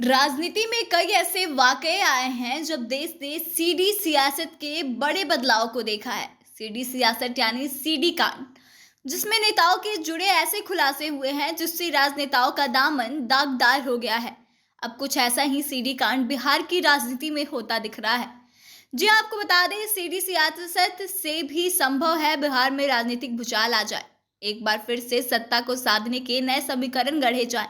राजनीति में कई ऐसे वाकये आए हैं जब देश ने सीडी सियासत के बड़े बदलाव को देखा है। सीडी सियासत यानी सीडी कांड, जिसमें नेताओं के जुड़े ऐसे खुलासे हुए हैं जिससे राजनेताओं का दामन दागदार हो गया है। अब कुछ ऐसा ही सीडी कांड बिहार की राजनीति में होता दिख रहा है। जी आपको बता दें, सीडी सियासत से भी संभव है बिहार में राजनीतिक भूचाल आ जाए, एक बार फिर से सत्ता को साधने के नए समीकरण गढ़े जाएं।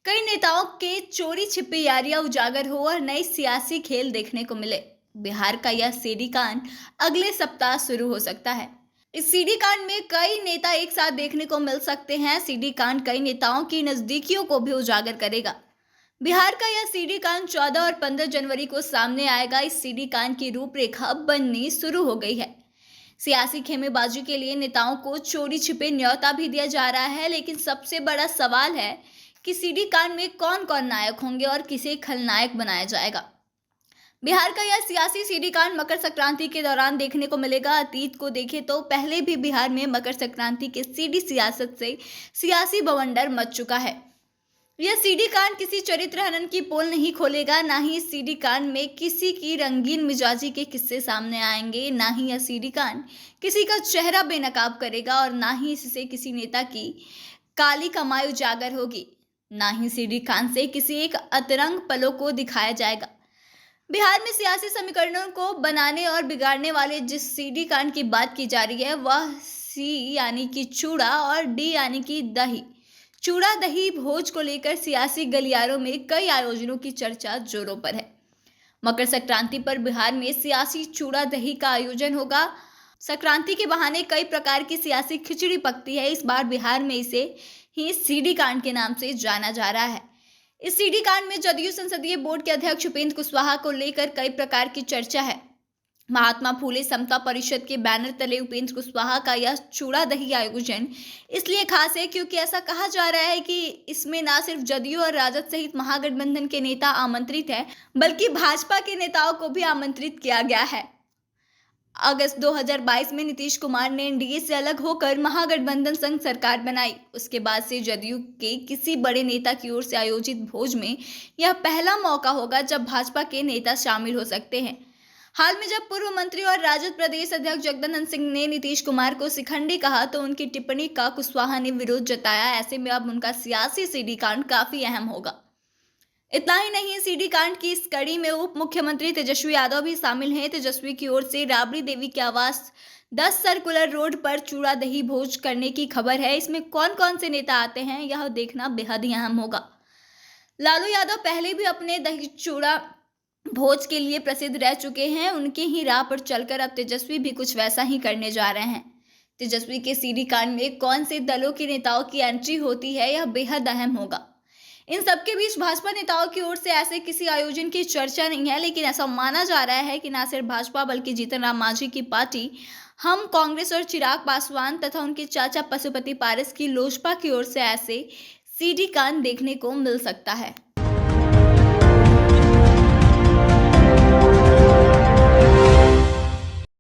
कई नेताओं के चोरी छिपी यारियां उजागर हो और नए सियासी खेल देखने को मिले। बिहार का यह सीडी कांड अगले सप्ताह शुरू हो सकता है। इस सीडी कांड में कई नेता एक साथ देखने को मिल सकते हैं। सीडी कांड कई नेताओं की नजदीकियों को भी उजागर करेगा। बिहार का यह सीडी कांड 14 और 15 जनवरी को सामने आएगा। इस सीडी कांड की रूपरेखा बननी शुरू हो गई है। सियासी खेमेबाजी के लिए नेताओं को चोरी छिपे न्योता भी दिया जा रहा है, लेकिन सबसे बड़ा सवाल है कि सीडी कांड में कौन कौन नायक होंगे और किसे खलनायक बनाया जाएगा। बिहार का यह सियासी सीडी कांड मकर संक्रांति के दौरान देखने को मिलेगा। अतीत को देखें तो पहले भी बिहार में मकर संक्रांति के सीडी सियासत से सियासी बवंडर मच चुका है। यह सीडी कांड किसी चरित्र हनन की पोल नहीं खोलेगा, ना ही इस सीडी कांड में किसी की रंगीन मिजाजी के किस्से सामने आएंगे, ना ही यह सीडी कांड किसी का चेहरा बेनकाब करेगा और ना ही इससे किसी नेता की काली कमाई उजागर होगी, ना ही सीडी कांड से किसी एक अतरंग पलों को दिखाया जाएगा। बिहार में सियासी समीकरणों को बनाने और बिगाड़ने वाले जिस सीडी कांड की बात की जा रही है वह सी यानी कि चूड़ा और डी यानी कि दही, चूड़ा दही भोज को लेकर सियासी गलियारों में कई आयोजनों की चर्चा जोरों पर है। मकर संक्रांति पर बिहार में सियासी चूड़ा दही का आयोजन होगा। संक्रांति के बहाने कई प्रकार की सियासी खिचड़ी पकती है। इस बार बिहार में इसे ही सीडी कांड के नाम से जाना जा रहा है। इस सीडी कांड में जदयू संसदीय बोर्ड के अध्यक्ष उपेंद्र कुशवाहा को लेकर कई प्रकार की चर्चा है। महात्मा फूले समता परिषद के बैनर तले उपेंद्र कुशवाहा का यह चूड़ा दही आयोजन इसलिए खास है क्योंकि ऐसा कहा जा रहा है कि इसमें न सिर्फ जदयू और राजद सहित महागठबंधन के नेता आमंत्रित हैं, बल्कि भाजपा के नेताओं को भी आमंत्रित किया गया है। अगस्त 2022 में नीतीश कुमार ने एनडीए से अलग होकर महागठबंधन संग सरकार बनाई। उसके बाद से जदयू के किसी बड़े नेता की ओर से आयोजित भोज में यह पहला मौका होगा जब भाजपा के नेता शामिल हो सकते हैं। हाल में जब पूर्व मंत्री और राजद प्रदेश अध्यक्ष जगदानंद सिंह ने नीतीश कुमार को शिखंडी कहा तो उनकी टिप्पणी का कुशवाहा ने विरोध जताया। ऐसे में अब उनका सियासी सीडी कांड काफी अहम होगा। इतना ही नहीं, सीडी कांड की इस कड़ी में उप मुख्यमंत्री तेजस्वी यादव भी शामिल हैं। तेजस्वी की ओर से राबड़ी देवी के आवास 10 सर्कुलर रोड पर चूड़ा दही भोज करने की खबर है। इसमें कौन कौन से नेता आते हैं यह देखना बेहद ही अहम होगा। लालू यादव पहले भी अपने दही चूड़ा भोज के लिए प्रसिद्ध रह चुके हैं। उनके ही राह पर चलकर अब तेजस्वी भी कुछ वैसा ही करने जा रहे हैं। तेजस्वी के सीडी कांड में कौन से दलों के नेताओं की एंट्री होती है यह बेहद अहम होगा। इन सबके बीच भाजपा नेताओं की ओर से ऐसे किसी आयोजन की चर्चा नहीं है, लेकिन ऐसा माना जा रहा है कि न सिर्फ भाजपा बल्कि जीतन राम मांझी की पार्टी हम कांग्रेस और चिराग पासवान तथा उनके चाचा पशुपति पारस की लोजपा की ओर से ऐसे सीडी कांड देखने को मिल सकता है।